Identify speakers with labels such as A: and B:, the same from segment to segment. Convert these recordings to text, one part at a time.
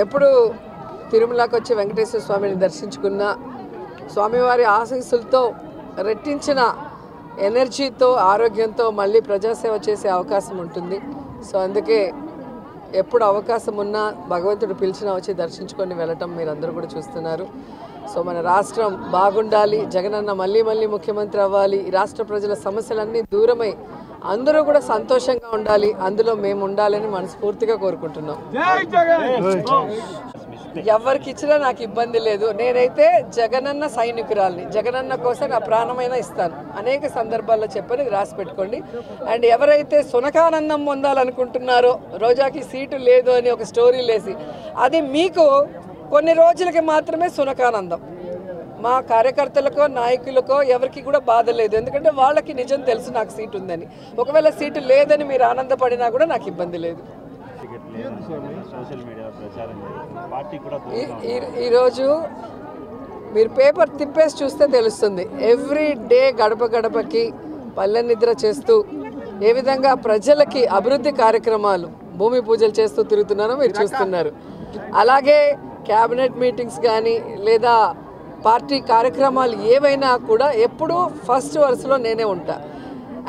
A: ఎప్పుడు తిరుమలకు వచ్చి వెంకటేశ్వర స్వామిని దర్శించుకున్న స్వామివారి ఆశీస్సులతో రెట్టించిన ఎనర్జీతో ఆరోగ్యంతో మళ్ళీ ప్రజాసేవ చేసే అవకాశం ఉంటుంది. సో అందుకే ఎప్పుడు అవకాశం ఉన్నా భగవంతుడు పిలిచినా వచ్చి దర్శించుకొని వెళ్ళటం మీరందరూ కూడా చూస్తున్నారు. సో మన రాష్ట్రం బాగుండాలి, జగనన్న మళ్ళీ మళ్ళీ ముఖ్యమంత్రి అవ్వాలి, ఈ రాష్ట్ర ప్రజల సమస్యలన్నీ దూరమై అందరూ కూడా సంతోషంగా ఉండాలి, అందులో మేము ఉండాలని మనస్ఫూర్తిగా కోరుకుంటున్నాం. ఎవరికి ఇచ్చినా నాకు ఇబ్బంది లేదు. నేనైతే జగనన్న సైనికురాల్ని, జగనన్న కోసం నా ప్రాణమైనా ఇస్తాను. అనేక సందర్భాల్లో చెప్పని రాసి పెట్టుకోండి. అండ్ ఎవరైతే సునకానందం పొందాలనుకుంటున్నారో రోజాకి సీటు లేదు అని ఒక స్టోరీ లేసి, అది మీకు కొన్ని రోజులకి మాత్రమే సునకానందం. మా కార్యకర్తలకో నాయకులకో ఎవరికి కూడా బాధ లేదు, ఎందుకంటే వాళ్ళకి నిజం తెలుసు నాకు సీటు ఉందని. ఒకవేళ సీటు లేదని మీరు ఆనందపడినా కూడా నాకు ఇబ్బంది లేదు. ఈరోజు మీరు పేపర్ తిప్పేసి చూస్తే తెలుస్తుంది. ఎవ్రీ డే గడప గడపకి పల్లె నిద్ర చేస్తూ ఏ విధంగా ప్రజలకి అభివృద్ధి కార్యక్రమాలు భూమి పూజలు చేస్తూ తిరుగుతున్నారో మీరు చూస్తున్నారు. అలాగే క్యాబినెట్ మీటింగ్స్ కానీ లేదా పార్టీ కార్యక్రమాలు ఏవైనా కూడా ఎప్పుడూ ఫస్ట్ వరుసలో నేనే ఉంటా.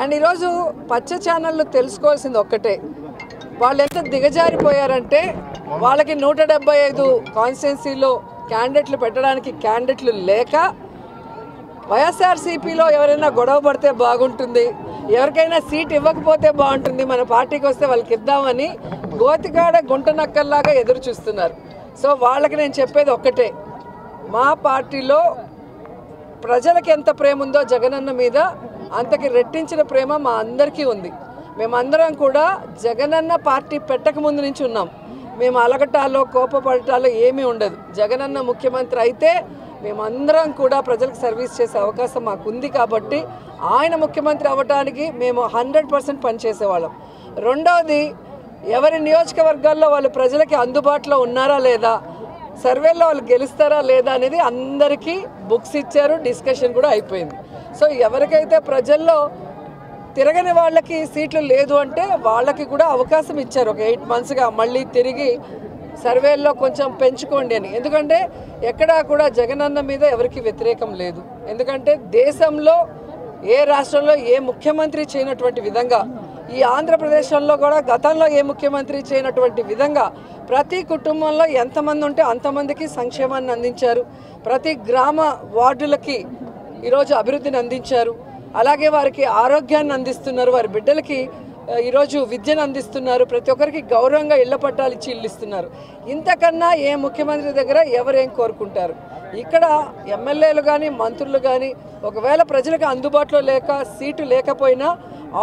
A: అండ్ ఈరోజు పచ్చ ఛానళ్ళు తెలుసుకోవాల్సింది ఒక్కటే, వాళ్ళు ఎంత దిగజారిపోయారంటే వాళ్ళకి 175 కాన్స్టిట్యున్సీలో క్యాండిడేట్లు పెట్టడానికి క్యాండిడేట్లు లేక వైఎస్ఆర్సీపీలో ఎవరైనా గొడవ పడితే బాగుంటుంది, ఎవరికైనా సీట్ ఇవ్వకపోతే బాగుంటుంది, మన పార్టీకి వస్తే వాళ్ళకి ఇద్దామని గోతికాడ గుంట నక్కల్లాగా ఎదురు చూస్తున్నారు. సో వాళ్ళకి నేను చెప్పేది ఒక్కటే, మా పార్టీలో ప్రజలకు ఎంత ప్రేమ ఉందో జగనన్న మీద అంతకి రెట్టించిన ప్రేమ మా అందరికీ ఉంది. మేమందరం కూడా జగనన్న పార్టీ పెట్టక ముందు నుంచి ఉన్నాం. మేము అలగటాలో కోపపడటాలో ఏమీ ఉండదు. జగనన్న ముఖ్యమంత్రి అయితే మేమందరం కూడా ప్రజలకు సర్వీస్ చేసే అవకాశం మాకుంది కాబట్టి ఆయన ముఖ్యమంత్రి అవ్వడానికి మేము 100% పనిచేసేవాళ్ళం. రెండవది, ఎవరి నియోజకవర్గాల్లో వాళ్ళు ప్రజలకి అందుబాటులో ఉన్నారా లేదా, సర్వేలో వాళ్ళు గెలుస్తారా లేదా అనేది అందరికీ బుక్స్ ఇచ్చారు, డిస్కషన్ కూడా అయిపోయింది. సో ఎవరికైతే ప్రజల్లో తిరగని వాళ్ళకి సీట్లు లేదు అంటే వాళ్ళకి కూడా అవకాశం ఇచ్చారు ఒక 8 monthsగా మళ్ళీ తిరిగి సర్వేల్లో కొంచెం పెంచుకోండి అని. ఎందుకంటే ఎక్కడా కూడా జగనన్న మీద ఎవరికి వ్యతిరేకం లేదు. ఎందుకంటే దేశంలో ఏ రాష్ట్రంలో ఏ ముఖ్యమంత్రి చేయనటువంటి విధంగా, ఈ ఆంధ్రప్రదేశ్లో కూడా గతంలో ఏ ముఖ్యమంత్రి చేయనటువంటి విధంగా ప్రతి కుటుంబంలో ఎంతమంది ఉంటే అంతమందికి సంక్షేమాన్ని అందించారు, ప్రతి గ్రామ వార్డులకి ఈరోజు అభివృద్ధిని అందించారు, అలాగే వారికి ఆరోగ్యాన్ని అందిస్తున్నారు, వారి బిడ్డలకి ఈరోజు విద్యను అందిస్తున్నారు, ప్రతి ఒక్కరికి గౌరవంగా ఇళ్ల పట్టాలు ఇచ్చి ఇల్లు ఇస్తున్నారు. ఇంతకన్నా ఏ ముఖ్యమంత్రి దగ్గర ఎవరేం కోరుకుంటారు? ఇక్కడ ఎమ్మెల్యేలు కానీ మంత్రులు కానీ ఒకవేళ ప్రజలకు అందుబాటులో లేక సీటు లేకపోయినా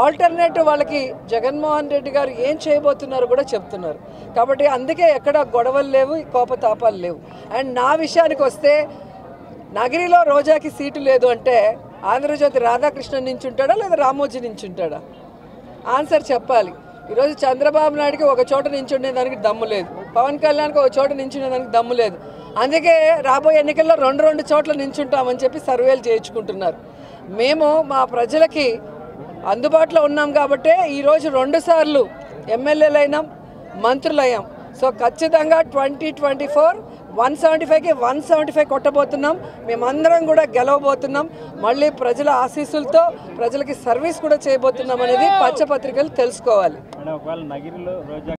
A: ఆల్టర్నేటివ్ వాళ్ళకి జగన్మోహన్ రెడ్డి గారు ఏం చేయబోతున్నారో కూడా చెప్తున్నారు. కాబట్టి అందుకే ఎక్కడ గొడవలు లేవు, కోపతాపాలు లేవు. అండ్ నా విషయానికి వస్తే, నగిరిలో రోజాకి సీటు లేదు అంటే ఆంధ్రజ్యోతి రాధాకృష్ణన్ నుంచి ఉంటాడా లేదా రామోజీ నుంచి ఉంటాడా? ఆన్సర్ చెప్పాలి. ఈరోజు చంద్రబాబు నాయుడుకి ఒక చోట నించుండేదానికి దమ్ము లేదు, పవన్ కళ్యాణ్కి ఒక చోట నించుండేదానికి దమ్ము లేదు. అందుకే రాబోయే ఎన్నికల్లో 2 చోట్ల నించుంటామని చెప్పి సర్వేలు చేయించుకుంటున్నారు. మేము మా ప్రజలకి అందుబాటులో ఉన్నాం కాబట్టే ఈరోజు 2 సార్లు ఎమ్మెల్యేలైనాం, మంత్రులయ్యాం. సో ఖచ్చితంగా 2024 175కి 175 కొట్టబోతున్నాం. మేమందరం కూడా గెలవబోతున్నాం. మళ్ళీ ప్రజల ఆశీస్సులతో ప్రజలకి సర్వీస్ కూడా చేయబోతున్నాం అనేది పచ్చపత్రికలు తెలుసుకోవాలి.